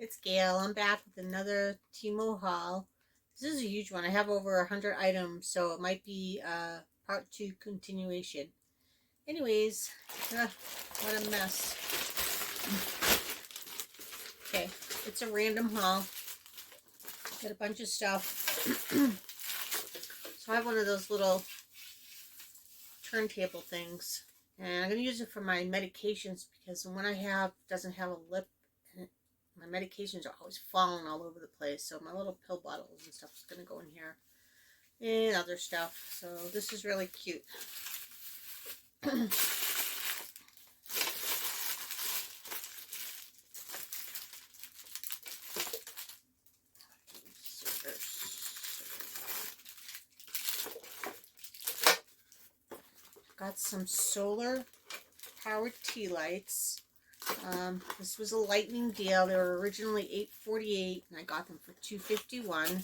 It's Gail. I'm back with another TEMU haul. This is a huge one. I have over 100 items, so it might be part 2 continuation. Anyways, what a mess. Okay, it's a random haul. Got a bunch of stuff. So I have one of those little turntable things, and I'm going to use it for my medications because the one I have doesn't have a lip. My medications are always falling all over the place, so my little pill bottles and stuff is going to go in here, and other stuff. So this is really cute. Got some solar powered tea lights. This was a lightning deal. They were originally $8.48 and I got them for $2.51.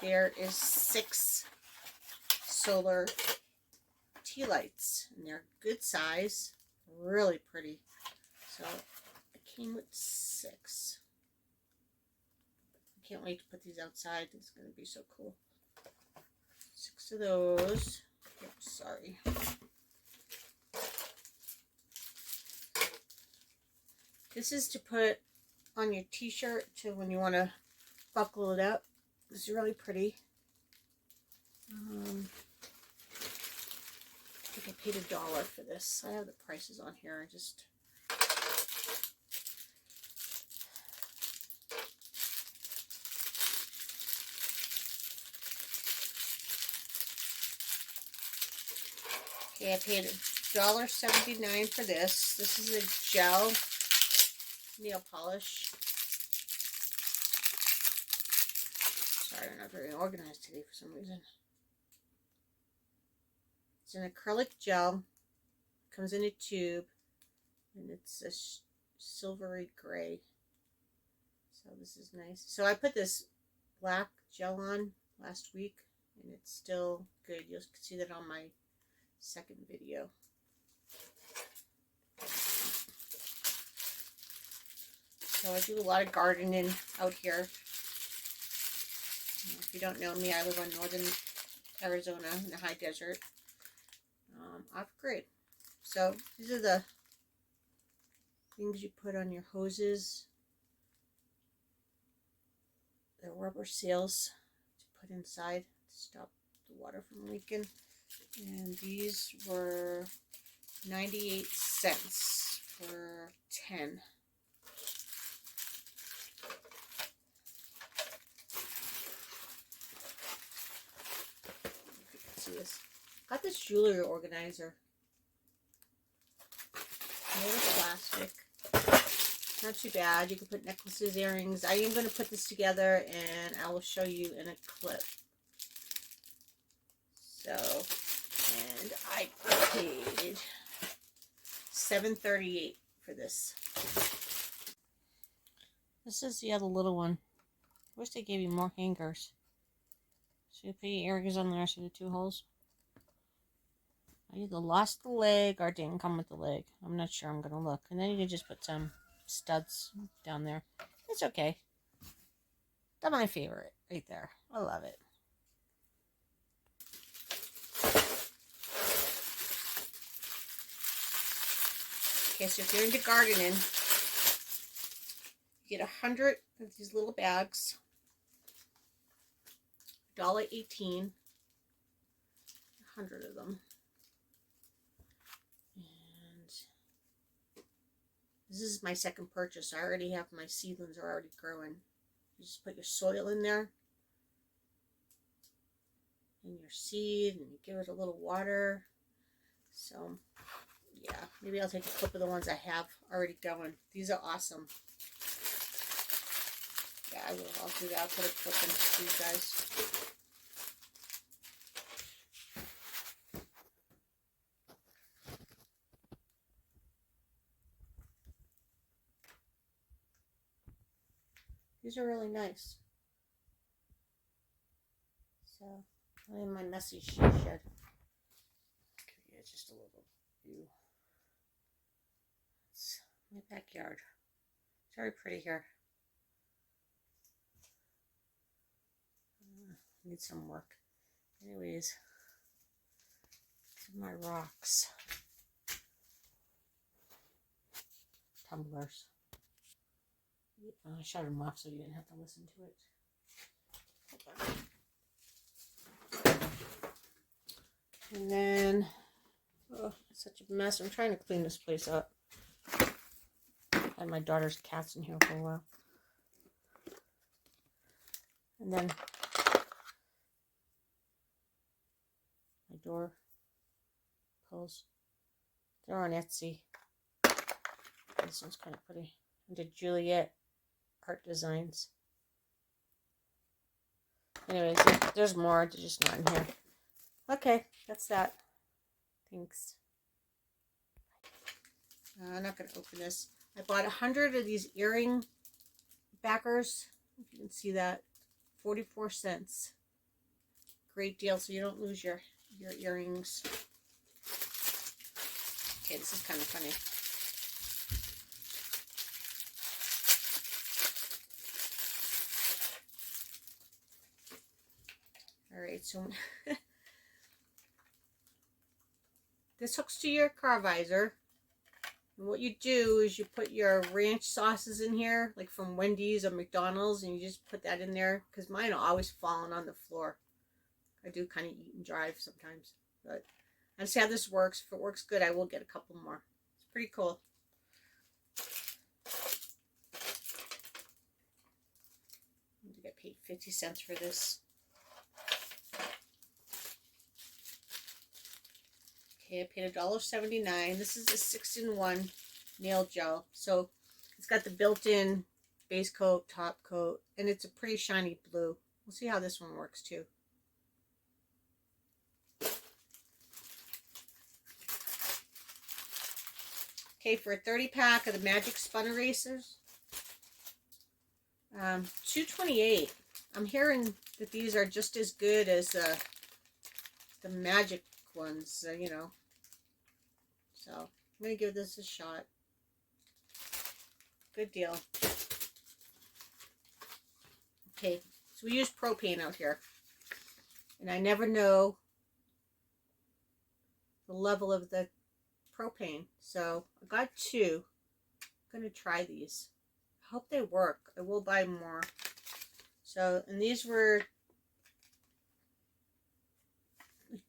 There is 6 solar tea lights and they're good size, really pretty. So it came with 6. I can't wait to put these outside. It's going to be so cool. 6 of those. Oops, sorry. This is to put on your t-shirt to when you want to buckle it up. This is really pretty. I think I paid $1 for this. I have the prices on here. I just... Okay, I paid $1.79 for this. This is a gel nail polish. Sorry, I'm not very organized today for some reason. It's an acrylic gel. Comes in a tube, and it's a silvery gray. So this is nice. So I put this black gel on last week, and it's still good. You'll see that on my second video. So I do a lot of gardening out here. If you don't know me, I live on northern Arizona in the high desert, off-grid. So these are the things you put on your hoses. They're rubber seals to put inside to stop the water from leaking. And these were 98 cents for 10. This. Got this jewelry organizer. Made of plastic. Not too bad. You can put necklaces, earrings. I am going to put this together and I will show you in a clip. So, and I paid $7.38 for this. This is the other little one. I wish they gave you more hangers. So you put your earrings on there, see the 2 holes? I either lost the leg or it didn't come with the leg. I'm not sure. I'm going to look. And then you can just put some studs down there. It's okay. That's my favorite right there. I love it. Okay, so if you're into gardening, you get 100 of these little bags. $1.18, 100 of them, and this is my second purchase. I already have my seedlings are already growing. You just put your soil in there and your seed, and you give it a little water. So yeah, maybe I'll take a clip of the ones I have already going. These are awesome. Yeah, I will. I'll do that. I'll put a clip in for you guys. These are really nice. So, I'm in my messy she shed. Okay, it's just a little view. It's my backyard. It's very pretty here. Need some work. Anyways, my rocks. Tumblers. I shut them off so you didn't have to listen to it. And then, oh, it's such a mess. I'm trying to clean this place up. I had my daughter's cats in here for a while. And then my door pulls. They're on Etsy. This one's kind of pretty. Into Juliet Art Designs. Anyways, there's more. They're just not in here. Okay, that's that. Thanks. I'm not going to open this. I bought 100 of these earring backers. If you can see that. 44 cents. Great deal so you don't lose your earrings. Okay, this is kind of funny. Alright, so this hooks to your car visor. And what you do is you put your ranch sauces in here, like from Wendy's or McDonald's, and you just put that in there, because mine are always falling on the floor. I do kind of eat and drive sometimes, but I'll see how this works. If it works good, I will get a couple more. It's pretty cool. I get paid 50 cents for this. Okay, I paid $1.79. This is a 6-in-1 nail gel. So it's got the built-in base coat, top coat, and it's a pretty shiny blue. We'll see how this one works too. Okay, for a 30-pack of the Magic Spun Erasers, $2.28. I'm hearing that these are just as good as the Magic ones, you know. So I'm gonna give this a shot. Good deal. Okay, so we use propane out here, and I never know the level of the propane, so I got 2. I'm gonna try these. I hope they work. I will buy more. So, and these were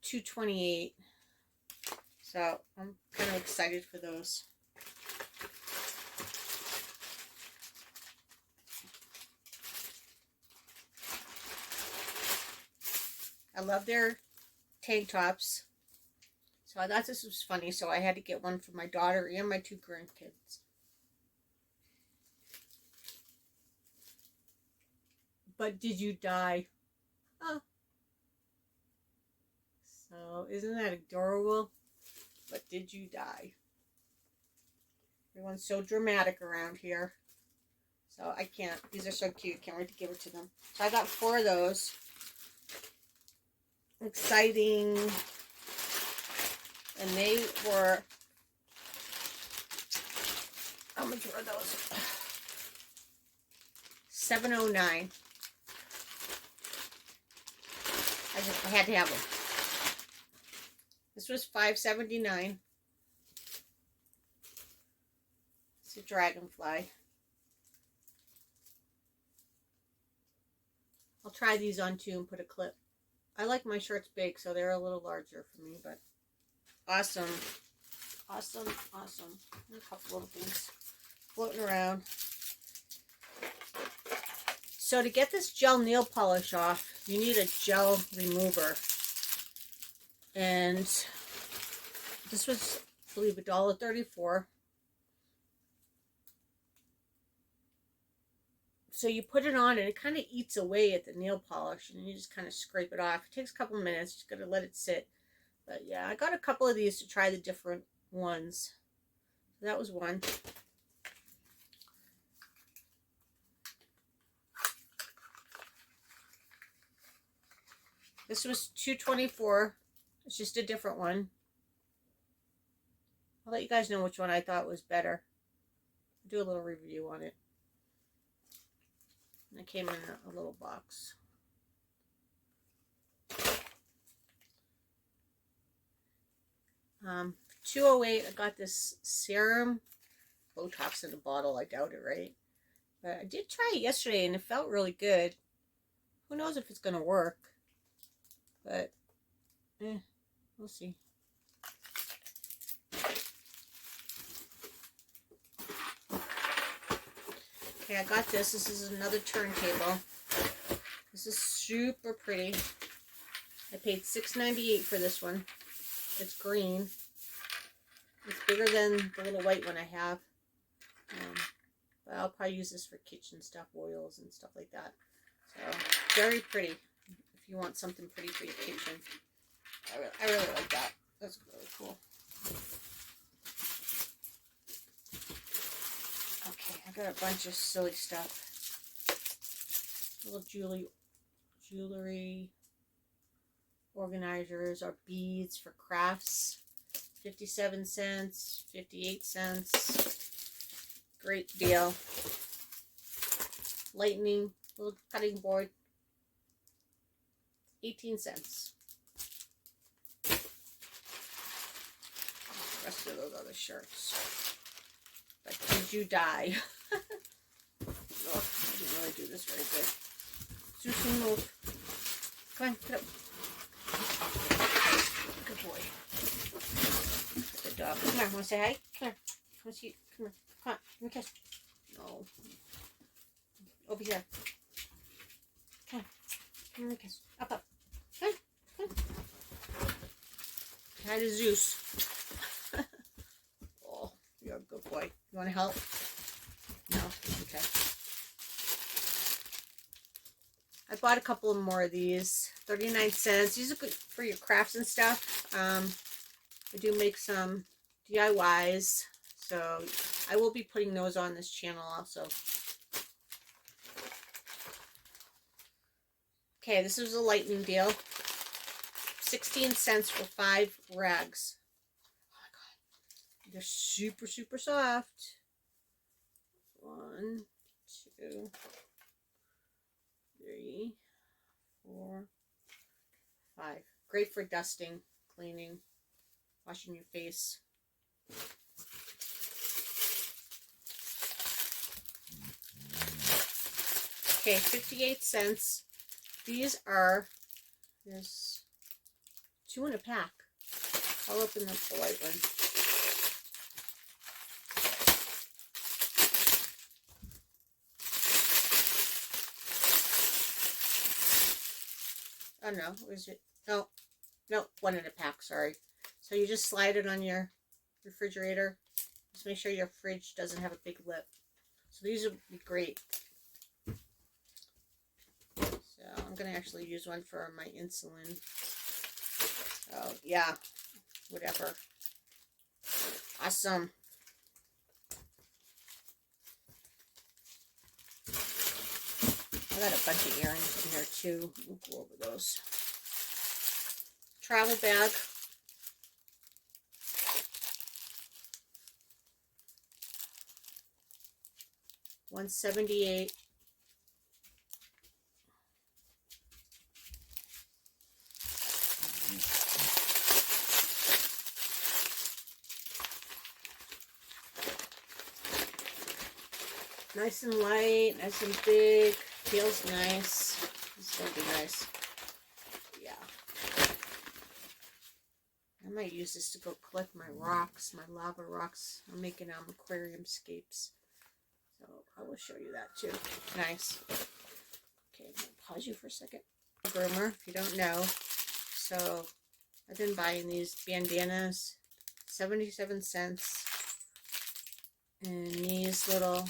$2.28. So I'm kind of excited for those. I love their tank tops. So I thought this was funny, so I had to get one for my daughter and my 2 grandkids. But did you die? Oh. So isn't that adorable? But did you die? Everyone's so dramatic around here. So I can't. These are so cute. Can't wait to give it to them. So I got 4 of those. Exciting. And they were, how much were those? $7.09. I had to have them. This was $5.79. It's a dragonfly. I'll try these on too and put a clip. I like my shirts big, so they're a little larger for me, but awesome. Awesome, awesome. And a couple little things floating around. So to get this gel nail polish off, you need a gel remover. And this was, I believe, $1.34. So you put it on and it kind of eats away at the nail polish, and you just kind of scrape it off. It takes a couple minutes, just gotta let it sit. But yeah, I got a couple of these to try the different ones. So that was one. This was $2.24. It's just a different one. I'll let you guys know which one I thought was better. I'll do a little review on it. And it came in a little box. $2.08. I got this serum. Botox in a bottle. I doubt it, right? But I did try it yesterday and it felt really good. Who knows if it's going to work. But, we'll see. Okay, I got this. This is another turntable. This is super pretty. I paid $6.98 for this one. It's green. It's bigger than the little white one I have. But I'll probably use this for kitchen stuff, oils and stuff like that. So, very pretty. If you want something pretty for your kitchen. I really like that. That's really cool. Okay, I got a bunch of silly stuff. Little jewelry organizers or beads for crafts. 57 cents, 58 cents. Great deal. Lightning, little cutting board. 18 cents. The rest of those other shirts. But did you die? Oh, I didn't really do this very good. Susan, move. Come on, get up. Good boy. Good dog. Come here. Want to say hi? Come here. Want to see you? Come here. Come on. Give me a kiss. No. Over here. Come on. Give me a kiss. Up, up. Come on. Come on. Hi to Zeus. Oh, you're a good boy. You want to help? No? Okay. I bought a couple more of these. 39 cents. These are good for your crafts and stuff. I do make some DIYs. So I will be putting those on this channel also. Okay, this was a lightning deal. 16 cents for 5 rags. Oh my god. They're super, super soft. 1, 2, 3, 4, 5. Great for dusting, cleaning, washing your face. Okay, 58 cents. These are, there's 2 in a pack. I'll open up the white one. Oh no, is it? No, 1 in a pack, sorry. So you just slide it on your refrigerator. Just make sure your fridge doesn't have a big lip. So these would be great. So I'm going to actually use one for my insulin. So yeah, whatever. Awesome. I got a bunch of earrings in here too. We'll go over those. Travel bag. $1.78. Nice and light, nice and big. Feels nice. This is gonna be nice. Yeah. I might use this to go collect my rocks, my lava rocks. I'm making aquarium scapes. So I will show you that too. Nice. Okay, I'm gonna pause you for a second. Groomer, if you don't know. So I've been buying these bandanas, 77 cents. And these little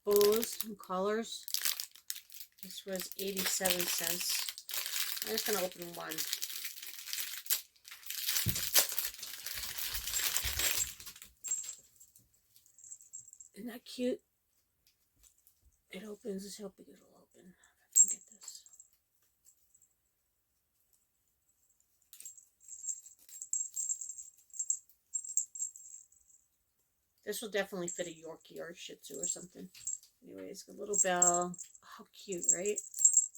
bows and collars. This was 87 cents. I'm just going to open one. Isn't that cute? It opens. Let's see how big it'll open. If I can get this. This will definitely fit a Yorkie or a Shih Tzu or something. Anyways, a little bell. How cute, right?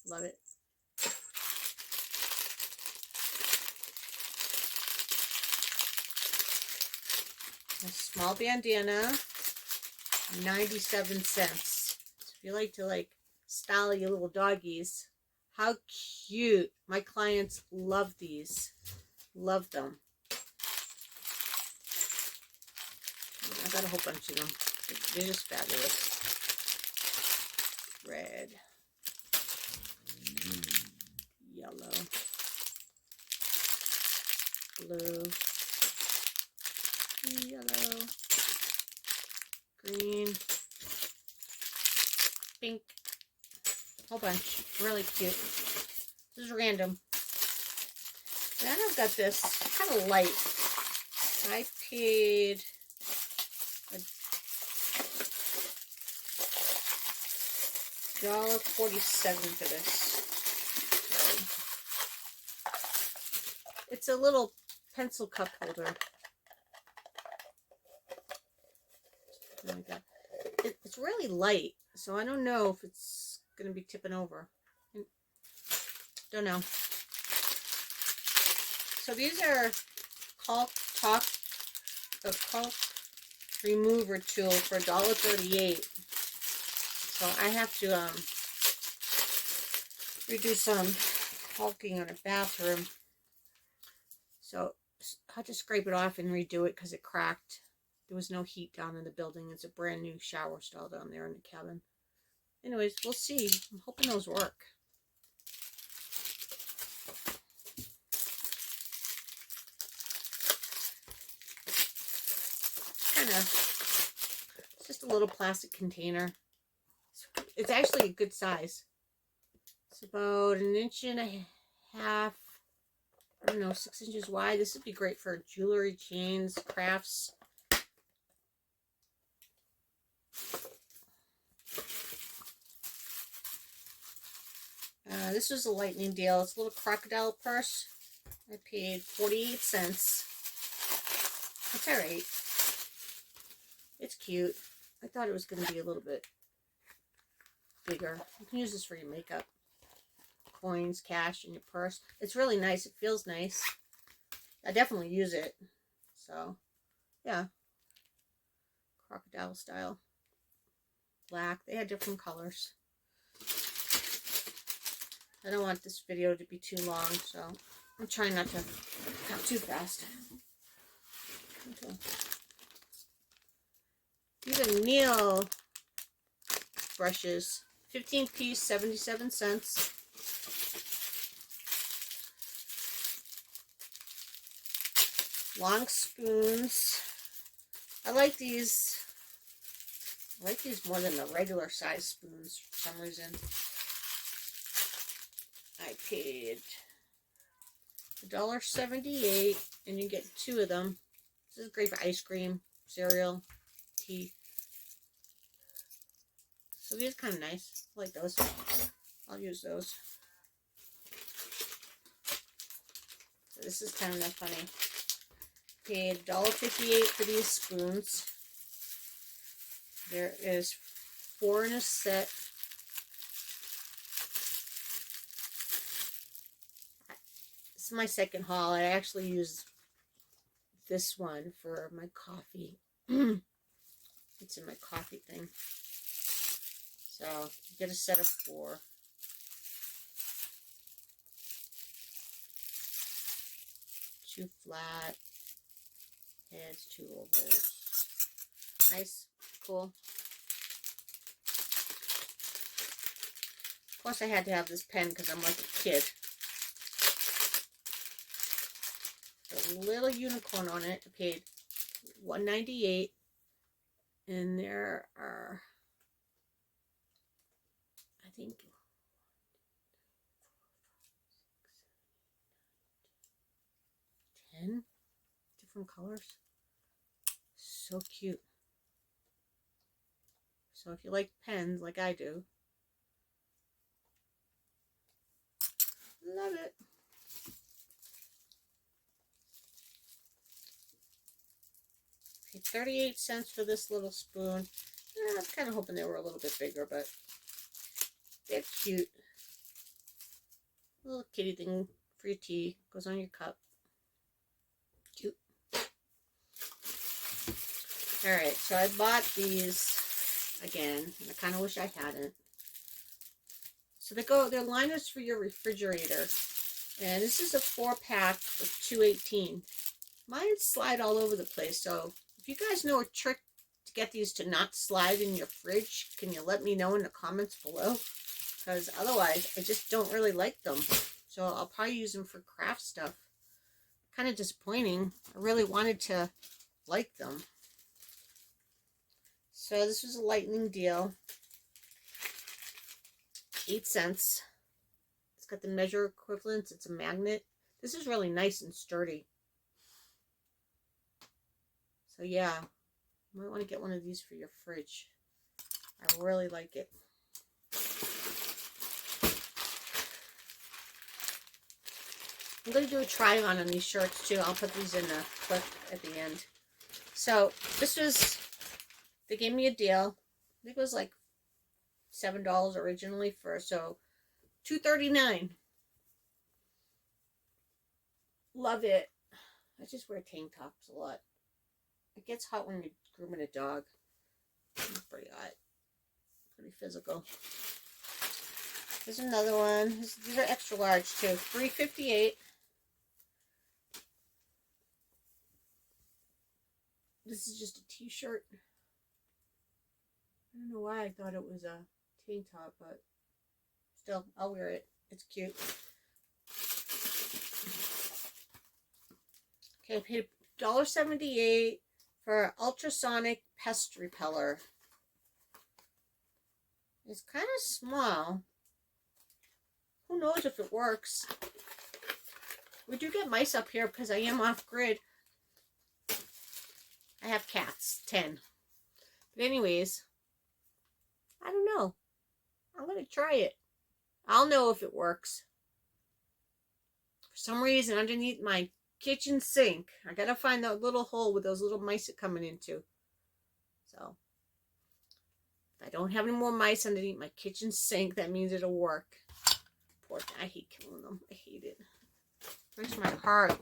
Love it. A small bandana, 97 cents. So if you like to style your little doggies, how cute. My clients love these. Love them. I got a whole bunch of them. They're just fabulous. Red. Yellow. Blue. Yellow. Green. Pink. Whole bunch. Really cute. This is random. Then I've got this kind of light. I paid $1.47 for this. So, it's a little pencil cup holder. Like that. It's really light, so I don't know if it's going to be tipping over. Don't know. So these are caulk remover tool for $1.38. So I have to redo some caulking on a bathroom. So I had to scrape it off and redo it because it cracked. There was no heat down in the building. It's a brand new shower stall down there in the cabin. Anyways, we'll see. I'm hoping those work. It's just a little plastic container. It's actually a good size. It's about 1.5 inches, I don't know, 6 inches wide. This would be great for jewelry, chains, crafts. This was a lightning deal. It's a little crocodile purse. I paid 48 cents. It's alright. It's cute. I thought it was going to be a little bit bigger. You can use this for your makeup. Coins, cash in your purse. It's really nice. It feels nice. I definitely use it. So, yeah. Crocodile style. Black. They had different colors. I don't want this video to be too long, so I'm trying not to count too fast. Okay. These are nail brushes. 15 piece, 77 cents. Long spoons. I like these. I like these more than the regular size spoons for some reason. I paid $1.78 and you get 2 of them. This is great for ice cream, cereal, tea. So these are kind of nice. I like those. I'll use those. So this is kind of funny. Paid $1.58 for these spoons. There is 4 in a set. This is my second haul. I actually used this one for my coffee. It's in my coffee thing. So, you get a set of 4. Two flat heads, 2 ovals. Nice, cool. Of course, I had to have this pen because I'm like a kid. A little unicorn on it. I paid $1.98, and there are, I think, 10 different colors. So cute. So if you like pens like I do, love it. Paid 38 cents for this little spoon. I was kind of hoping they were a little bit bigger, but they're cute. A little kitty thing for your tea. Goes on your cup. Cute. Alright, so I bought these again, and I kind of wish I hadn't. So they're liners for your refrigerator. And this is a 4-pack for $2.18. Mine slide all over the place, so if you guys know a trick to get these to not slide in your fridge, can you let me know in the comments below? Because otherwise, I just don't really like them. So I'll probably use them for craft stuff. Kind of disappointing. I really wanted to like them. So this was a lightning deal. 8 cents. It's got the measure equivalents. It's a magnet. This is really nice and sturdy. So yeah, you might want to get one of these for your fridge. I really like it. I'm going to do a try on these shirts too. I'll put these in the clip at the end. So this was, they gave me a deal. I think it was like $7 originally for, so $2.39. Love it. I just wear tank tops a lot. It gets hot when you're grooming a dog. It's pretty hot. Pretty physical. Here's another one. These are extra large too. $3.58. This is just a t-shirt. I don't know why I thought it was a tank top, but still, I'll wear it. It's cute. Okay, I paid $1.78 for ultrasonic pest repeller. It's kind of small. Who knows if it works? We do get mice up here because I am off grid. I have cats, 10. But anyways, I don't know. I'm going to try it. I'll know if it works. For some reason, underneath my kitchen sink, I got to find that little hole with those little mice are coming into. So, if I don't have any more mice underneath my kitchen sink, that means it'll work. Poor thing. I hate killing them. I hate it. Breaks my heart.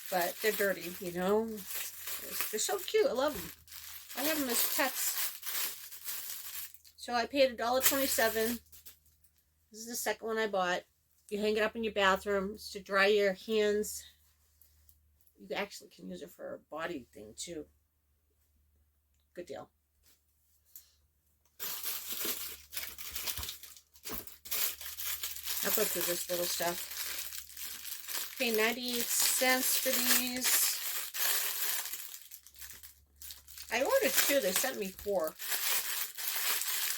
But they're dirty, you know. They're so cute. I love them. I have them as pets. So I paid $1.27. This is the second one I bought. You hang it up in your bathroom. It's to dry your hands. You actually can use it for a body thing too. Good deal. I'll go through this little stuff. Paid 98 cents for these. I ordered 2. They sent me 4.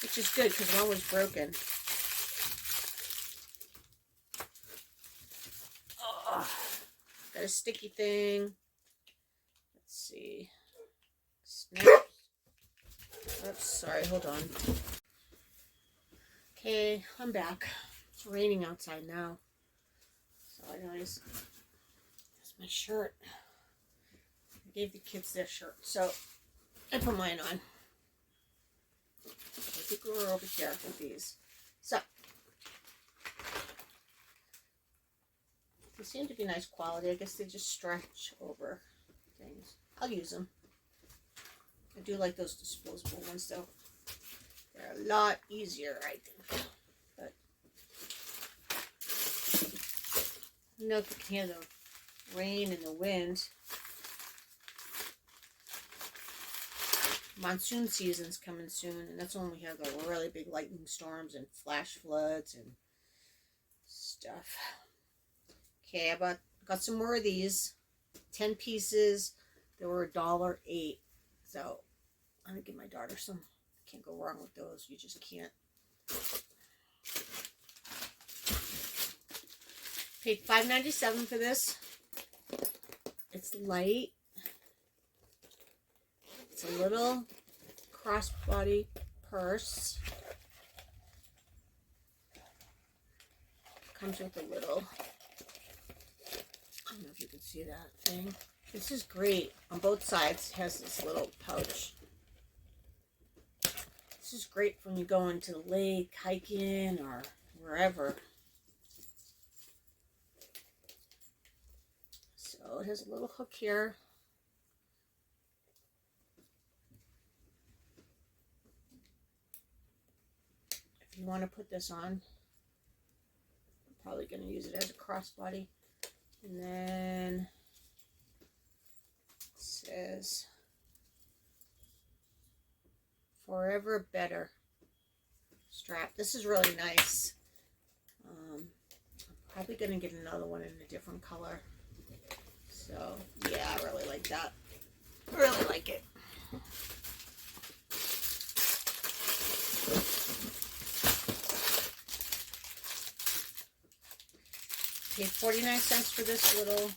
Which is good because one was broken. Oh, got a sticky thing. Let's see. Snap. Oops, sorry, hold on. Okay, I'm back. It's raining outside now. So anyways, that's my shirt. I gave the kids their shirt, so I put mine on. I think we're over here with these. So they seem to be nice quality. I guess they just stretch over things. I'll use them. I do like those disposable ones though. They're a lot easier, I think. But you know, if you can hear the rain and the wind. Monsoon season's coming soon, and that's when we have the really big lightning storms and flash floods and stuff. Okay, I got some more of these. 10 pieces. They were $1.08. So I'm gonna give my daughter some. Can't go wrong with those. You just can't. Paid $5.97 for this. It's light. It's a little crossbody purse. Comes with a little, I don't know if you can see that thing. This is great. On both sides, it has this little pouch. This is great when you go into the lake, hiking, or wherever. So it has a little hook here. If you want to put this on, I'm probably going to use it as a crossbody. And then it says Forever Better strap. This is really nice. I'm probably going to get another one in a different color. So, yeah, I really like that. Really like it. Paid 49 cents for this little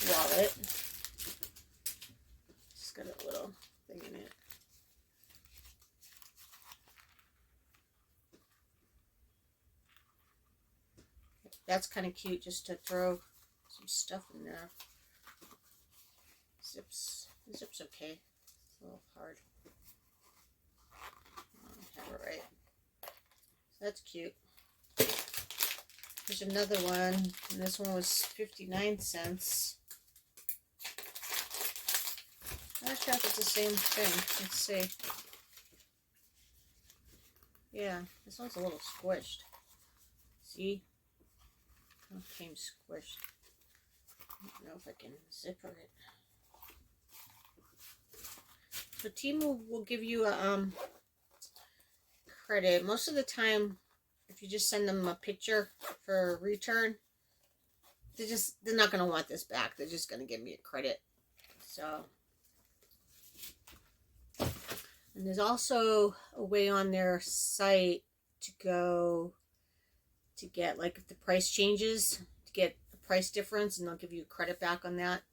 wallet. It's got a little thing in it. That's kind of cute, just to throw some stuff in there. Zips okay. It's a little hard. I don't have it right. So that's cute. There's another one, and this one was 59 cents. I'm not sure if it's the same thing. Let's see. Yeah, this one's a little squished. See? It came squished. I don't know if I can zipper it. So TEMU will give you a credit. Most of the time, if you just send them a picture for return, they're not going to want this back. They're just going to give me a credit. So, and there's also a way on their site to go to get, like, if the price changes, to get a price difference, and they'll give you a credit back on that.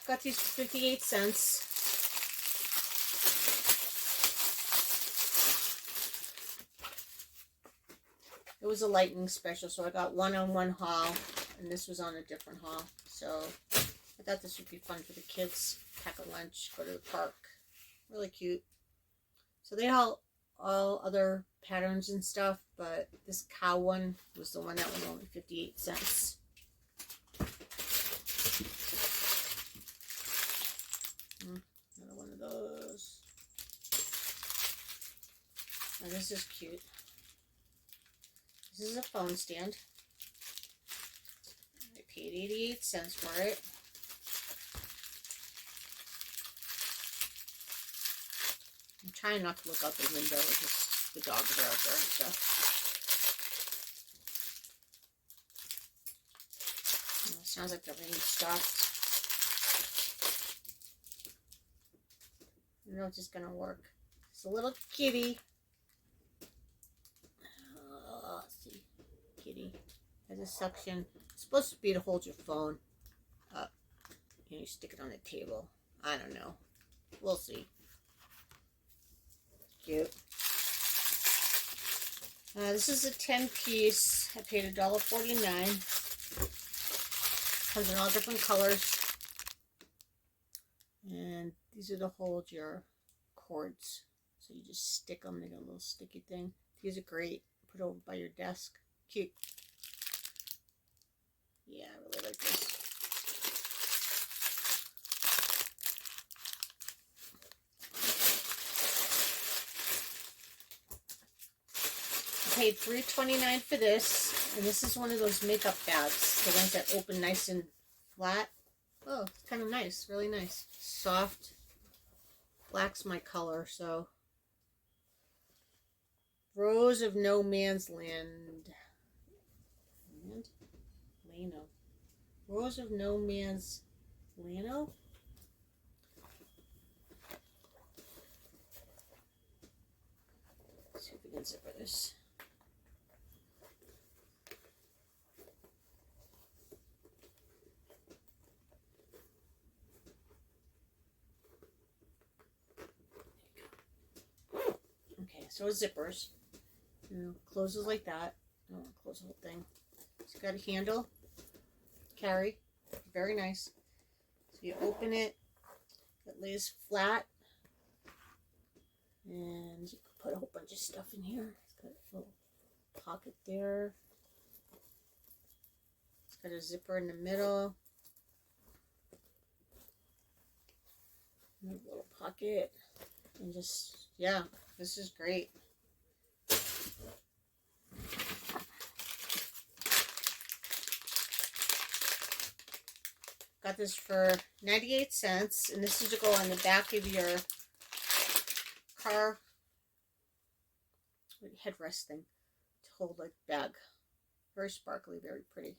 Got these for 58 cents. It was a lightning special, so I got one on one haul, and this was on a different haul. So I thought this would be fun for the kids. Pack a lunch, go to the park. Really cute. So they have all other patterns and stuff, but this cow one was the one that was only 58 cents. Another one of those. Now this is cute. This is a phone stand. I paid 88 cents for it. I'm trying not to look out the window because the dogs are out there and stuff. Oh, sounds like the rain stopped. I know it's just gonna work. It's a little kitty. Let's see. Kitty has a suction. It's supposed to be to hold your phone up. You stick it on the table. I don't know. We'll see. Cute. This is a 10-piece. I paid $1.49. Comes in all different colors. And these are to hold your cords. So you just stick them. They got a little sticky thing. These are great. Put over by your desk. Cute. Yeah, I really like this. I paid $3.29 for this. And this is one of those makeup bags. The ones that open nice and flat. Oh, it's kind of nice. Really nice. Soft. Black's my color, so. Rose of No Man's Land. Lano. Rose of No Man's Lano? Let's see if we can zipper this. Okay, so it zippers. Closes like that. I don't want to close the whole thing. It's got a handle. Carry. Very nice. So you open it. It lays flat. And you can put a whole bunch of stuff in here. It's got a little pocket there. It's got a zipper in the middle. And a little pocket. And just, yeah, this is great. Got this for 98 cents, and this is to go on the back of your car headrest thing to hold like bag. Very sparkly, very pretty.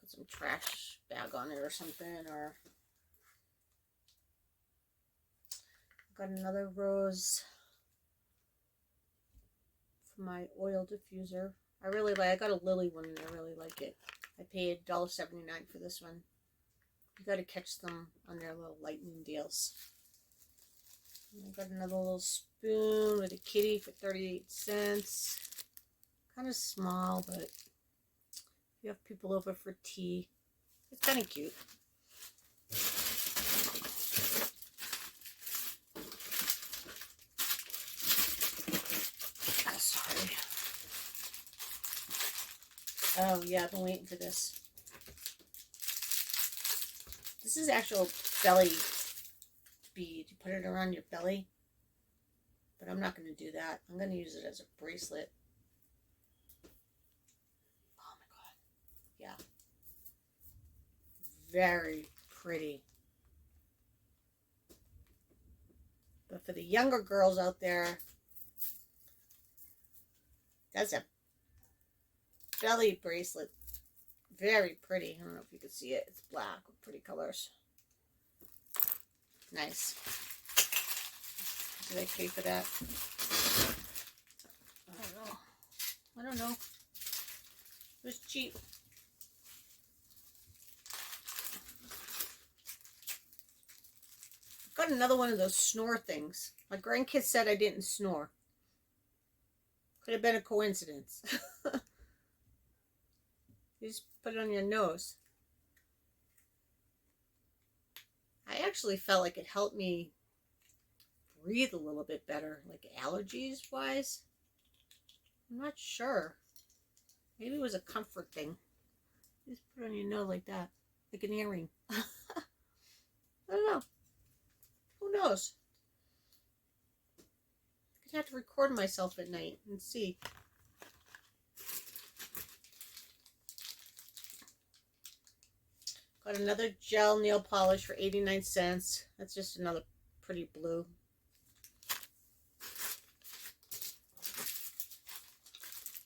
Put some trash bag on it or something, or got another rose for my oil diffuser. I got a lily one and I really like it. I paid $1.79 for this one. You got to catch them on their little lightning deals. And I got another little spoon with a kitty for 38 cents. Kind of small, but if you have people over for tea, it's kind of cute. Sorry. Oh, yeah, I've been waiting for this. This is actual belly bead. You put it around your belly. But I'm not going to do that. I'm going to use it as a bracelet. Oh, my God. Yeah. Very pretty. But for the younger girls out there, that's a belly bracelet. Very pretty. I don't know if you can see it. It's black with pretty colors. Nice. Did I pay for that? I don't know. It was cheap. Got another one of those snore things. My grandkids said I didn't snore. Could have been a coincidence. You just put it on your nose. I actually felt like it helped me breathe a little bit better, like allergies wise. I'm not sure. Maybe it was a comfort thing. You just put it on your nose like that, like an earring. I don't know. Who knows? I'd have to record myself at night and see. Got another gel nail polish for 89 cents. That's just another pretty blue.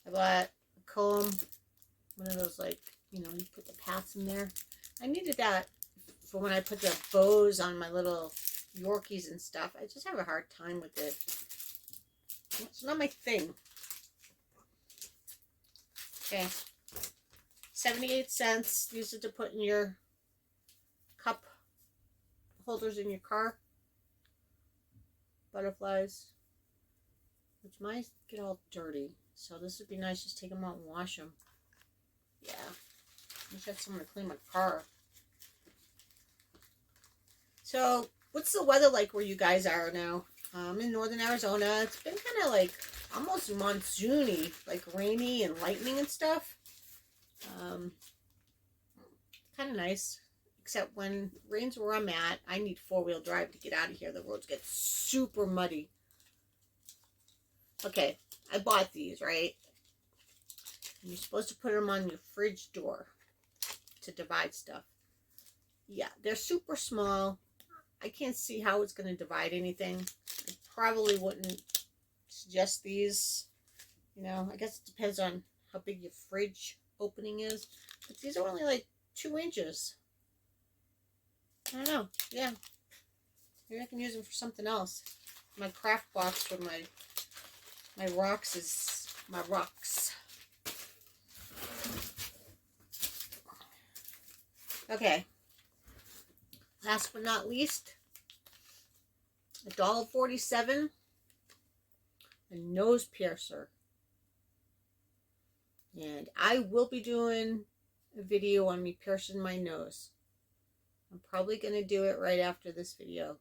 I bought a comb. One of those, like, you know, you put the pads in there. I needed that for when I put the bows on my little Yorkies and stuff. I just have a hard time with it. It's not my thing. Okay. 78 cents. Use it to put in your cup holders in your car. Butterflies. Which might get all dirty. So this would be nice. Just take them out and wash them. Yeah. I wish I had someone to clean my car. So, what's the weather like where you guys are now? In northern Arizona, it's been kind of like almost monsoony, like rainy and lightning and stuff. Kind of nice, except when rains where I'm at, I need four-wheel drive to get out of here. The roads get super muddy. Okay, I bought these, right? And you're supposed to put them on your fridge door to divide stuff. Yeah, they're super small. I can't see how it's going to divide anything. I probably wouldn't suggest these. You know, I guess it depends on how big your fridge opening is. But these are only like 2 inches. I don't know. Yeah. Maybe I can use them for something else. My craft box for my rocks is my rocks. Okay. Last but not least, $1.47, a nose piercer. And I will be doing a video on me piercing my nose. I'm probably going to do it right after this video.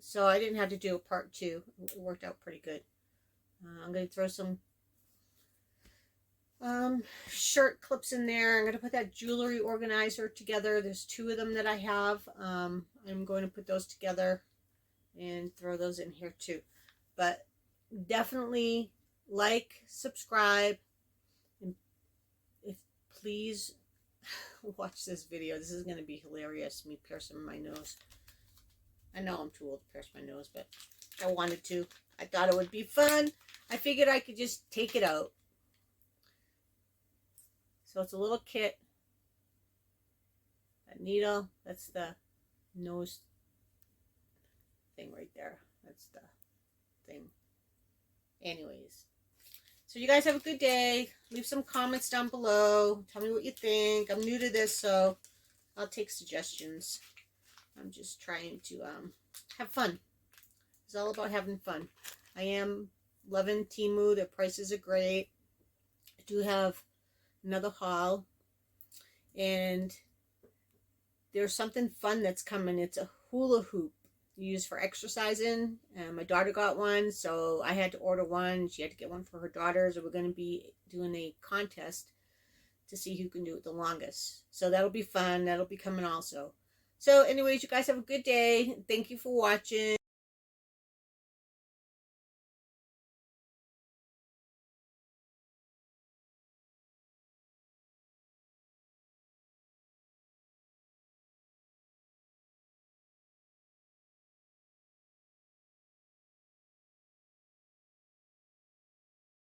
So I didn't have to do a part 2. It worked out pretty good. I'm going to throw some shirt clips in there. I'm going to put that jewelry organizer together. There's 2 of them that I have. I'm going to put those together and throw those in here too. But definitely like, subscribe, and if please watch this video. This is going to be hilarious, me piercing my nose. I know I'm too old to pierce my nose, but I wanted to. I thought it would be fun. I figured I could just take it out. So it's a little kit. That needle, that's the nose thing right there. That's the thing. Anyways. So you guys have a good day. Leave some comments down below. Tell me what you think. I'm new to this, so I'll take suggestions. I'm just trying to have fun. It's all about having fun. I am loving TEMU. The prices are great. I do have another haul, and there's something fun that's coming. It's a hula hoop you use for exercising, and my daughter got one, so I had to order one. She had to get one for her daughters, and we're going to be doing a contest to see who can do it the longest. So that'll be fun. That'll be coming also. So anyways, you guys have a good day. Thank you for watching.